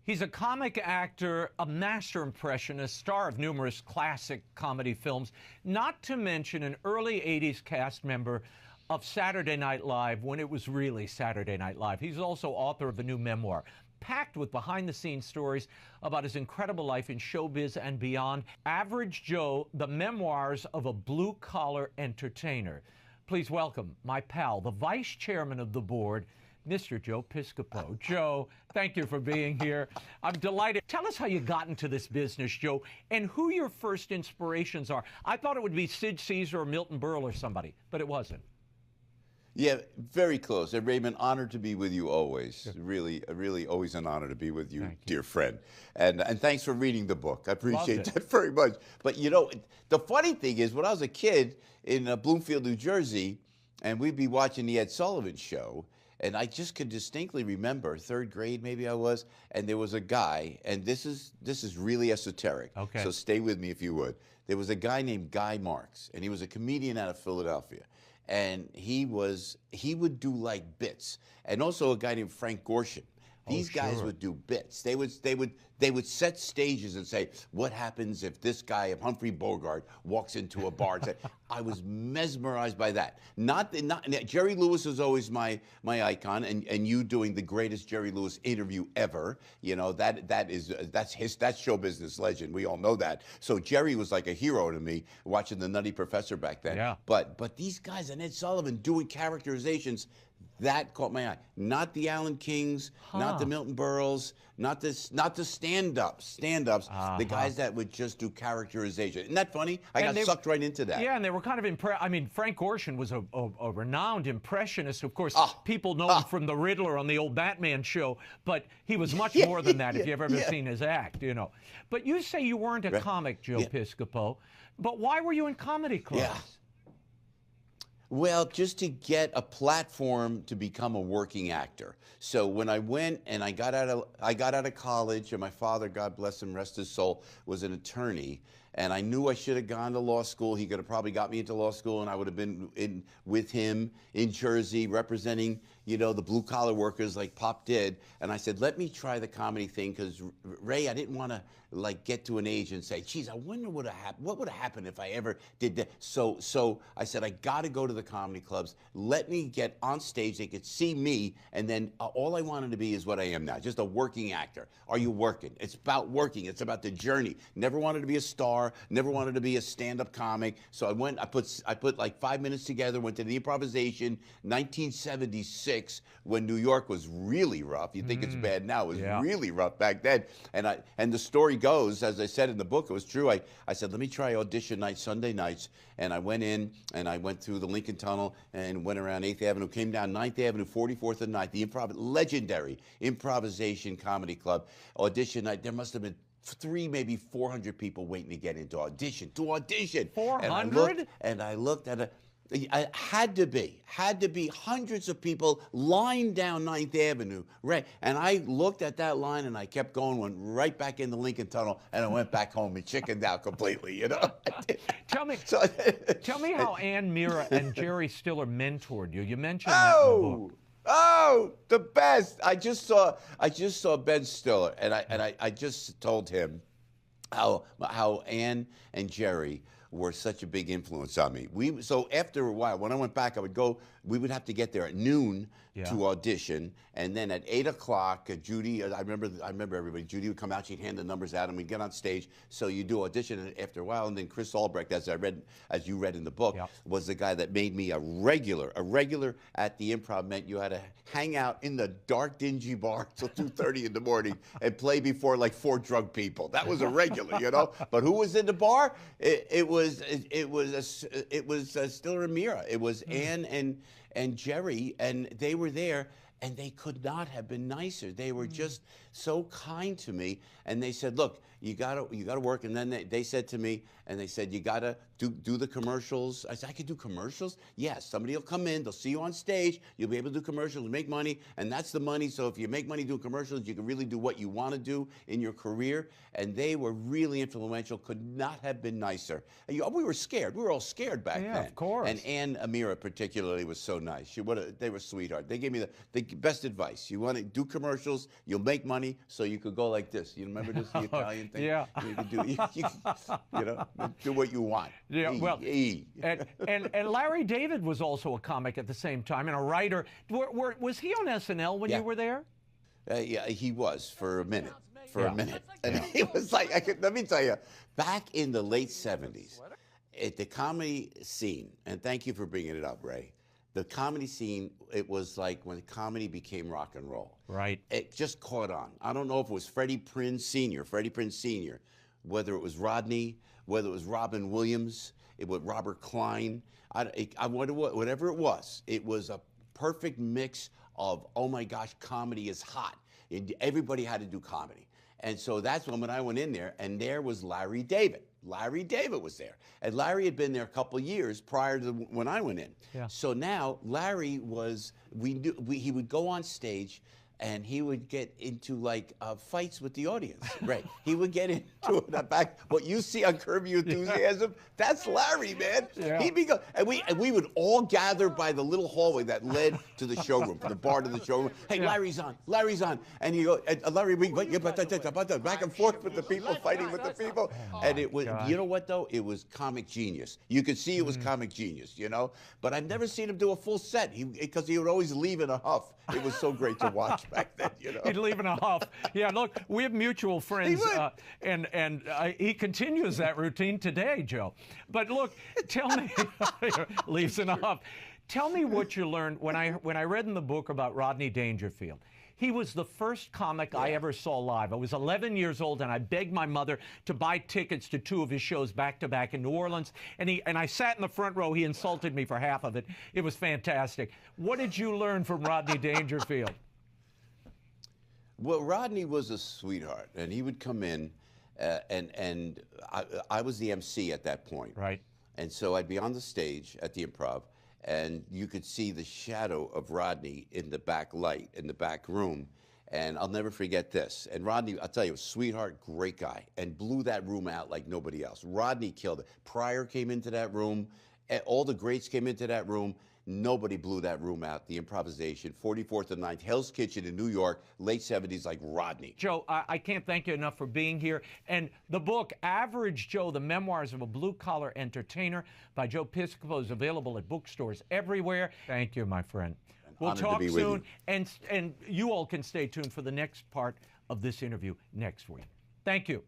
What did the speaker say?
He's a comic actor, a master impressionist, star of numerous classic comedy films, not to mention an early 80s cast member of Saturday Night Live when it was really Saturday Night Live. He's also author of a new memoir, packed with behind-the-scenes stories about his incredible life in showbiz and beyond. Average Joe, the memoirs of a blue-collar entertainer. Please welcome my pal, the vice chairman of the board, Mr. Joe Piscopo. Joe, thank you for being here. I'm delighted. Tell us how you got into this business, Joe, and who your first inspirations are. I thought it would be Sid Caesar or Milton Berle or somebody, but it wasn't. Yeah, very close. And Raymond, honored to be with you always. Yeah. Really always an honor to be with you, dear friend. And thanks for reading the book. I appreciate that very much. But you know, the funny thing is, when I was a kid in Bloomfield, New Jersey, and we'd be watching the Ed Sullivan Show, and I just could distinctly remember, third grade maybe I was, and there was a guy, and this is really esoteric, so stay with me if you would. There was a guy named Guy Marks, and he was a comedian out of Philadelphia. And he would do like bits, and also a guy named Frank Gorshin. These guys would do bits. They would set stages and say, what happens if this guy, if Humphrey Bogart, walks into a bar? And say, I was mesmerized by that. Not Jerry Lewis was always my icon, and you doing the greatest Jerry Lewis interview ever. You know, that's show business legend. We all know that. So Jerry was like a hero to me, watching The Nutty Professor back then. Yeah. But these guys and Ed Sullivan doing characterizations, that caught my eye. Not the Alan Kings, not the Milton Berles, not the stand-ups, the guys that would just do characterization. Isn't that funny? I got sucked right into that. Yeah, and they were kind of impressed. I mean, Frank Gorshin was a renowned impressionist. Of course, people know him from the Riddler on the old Batman show, but he was much more than that if you've ever seen his act, you know. But you say you weren't a comic, Joe Piscopo, but why were you in comedy clubs? Yeah. Well, just to get a platform to become a working actor. So when I went and I got out of college, and my father, God bless him, rest his soul, was an attorney, and I knew I should have gone to law school. He could have probably got me into law school, and I would have been with him in Jersey representing, you know, the blue-collar workers like Pop did. And I said, let me try the comedy thing, because, Ray, I didn't want to, like, get to an age and say, geez, I wonder what would have happened if I ever did that. So I said, I got to go to the comedy clubs. Let me get on stage. They could see me, and then all I wanted to be is what I am now, just a working actor. Are you working? It's about working. It's about the journey. Never wanted to be a star. Never wanted to be a stand-up comic. So I went. I put like 5 minutes together. Went to the improvisation. 1976, when New York was really rough. You think it's bad now? It was really rough back then. And the story goes, as I said in the book, it was true. I said, let me try audition night, Sunday nights. And I went in, and I went through the Lincoln Tunnel and went around 8th Avenue, came down 9th Avenue, 44th and 9th, the legendary improvisation comedy club. Audition night, there must have been 300, maybe 400 people waiting to get into audition. 400? And I looked at it. It had to be hundreds of people lined down 9th Avenue, right? And I looked at that line, and I kept going, went right back in the Lincoln Tunnel, and I went back home and chickened out completely, you know? Tell me how Ann Mira and Jerry Stiller mentored you. You mentioned that in the book. Oh, the best! I just saw Ben Stiller, and I just told him how Ann and Jerry were such a big influence on me. So after a while, when I went back, we would have to get there at noon to audition, and then at 8 o'clock, Judy, I remember everybody, Judy would come out, she'd hand the numbers out, and we'd get on stage. So you do audition, and after a while, and then Chris Albrecht, as you read in the book, was the guy that made me a regular at the Improv. Meant you had to hang out in the dark, dingy bar till 2:30 in the morning and play before like 4 drunk people. That was a regular, you know. But who was in the bar? It was Stiller and Mira. It was Ann and Jerry, and they were there, and they could not have been nicer. They were just so kind to me, and they said, look, you gotta work. And then they said to me, and they said, you gotta do the commercials. I said, I could do commercials? Yes, somebody will come in, they'll see you on stage, you'll be able to do commercials, make money, and that's the money. So if you make money doing commercials, you can really do what you want to do in your career. And they were really influential, could not have been nicer. And we were scared. We were all scared back then. Yeah, of course. And Ann Amira particularly was so nice. They were sweetheart. They gave me the best advice. You want to do commercials, you'll make money, so you could go like this. You remember this, the Italian thing? Yeah. You could do, do what you want. Yeah, well, and Larry David was also a comic at the same time and a writer. Was he on SNL when you were there? Yeah, he was for a minute. And he was like, let me tell you, back in the late 70s, at the comedy scene, and thank you for bringing it up, Ray, the comedy scene, it was like when comedy became rock and roll. Right. It just caught on. I don't know if it was Freddie Prinze Sr., whether it was Rodney, whether it was Robin Williams, it was Robert Klein, whatever it was a perfect mix of, oh my gosh, comedy is hot. Everybody had to do comedy. And so that's when I went in there, and there was Larry David. Larry David was there. And Larry had been there a couple of years prior to when I went in. Yeah. So now Larry he would go on stage, and he would get into like fights with the audience. Right. He would get into it back. What you see on Curb Your Enthusiasm, that's Larry, man. Yeah. He'd be and we would all gather by the little hallway that led to the showroom, from the bar to the showroom. Hey, yeah. Larry's on. And you go, Larry, back and forth with the people, fighting with the people. And it was, you know what though? It was comic genius. You could see it was comic genius, But I've never seen him do a full set because he would always leave in a huff. It was so great to watch back then, He'd leave in a huff. Yeah, look, we have mutual friends, and he continues that routine today, Joe. But look, tell me, leaves in a huff. Tell me what you learned when I read in the book about Rodney Dangerfield. He was the first comic I ever saw live. I was 11 years old, and I begged my mother to buy tickets to 2 of his shows back-to-back in New Orleans. And I sat in the front row. He insulted me for half of it. It was fantastic. What did you learn from Rodney Dangerfield? Well, Rodney was a sweetheart, and he would come in, and I was the MC at that point. Right. And so I'd be on the stage at the Improv, and you could see the shadow of Rodney in the back light, in the back room. And I'll never forget this. And Rodney, I'll tell you, sweetheart, great guy, and blew that room out like nobody else. Rodney killed it. Pryor came into that room. All the greats came into that room. Nobody blew that room out. The improvisation, 44th and 9th, Hell's Kitchen in New York, late 70s, like Rodney. Joe, I can't thank you enough for being here. And the book, Average Joe, The Memoirs of a Blue-Collar Entertainer by Joe Piscopo, is available at bookstores everywhere. Thank you, my friend. We'll talk soon. And you all can stay tuned for the next part of this interview next week. Thank you.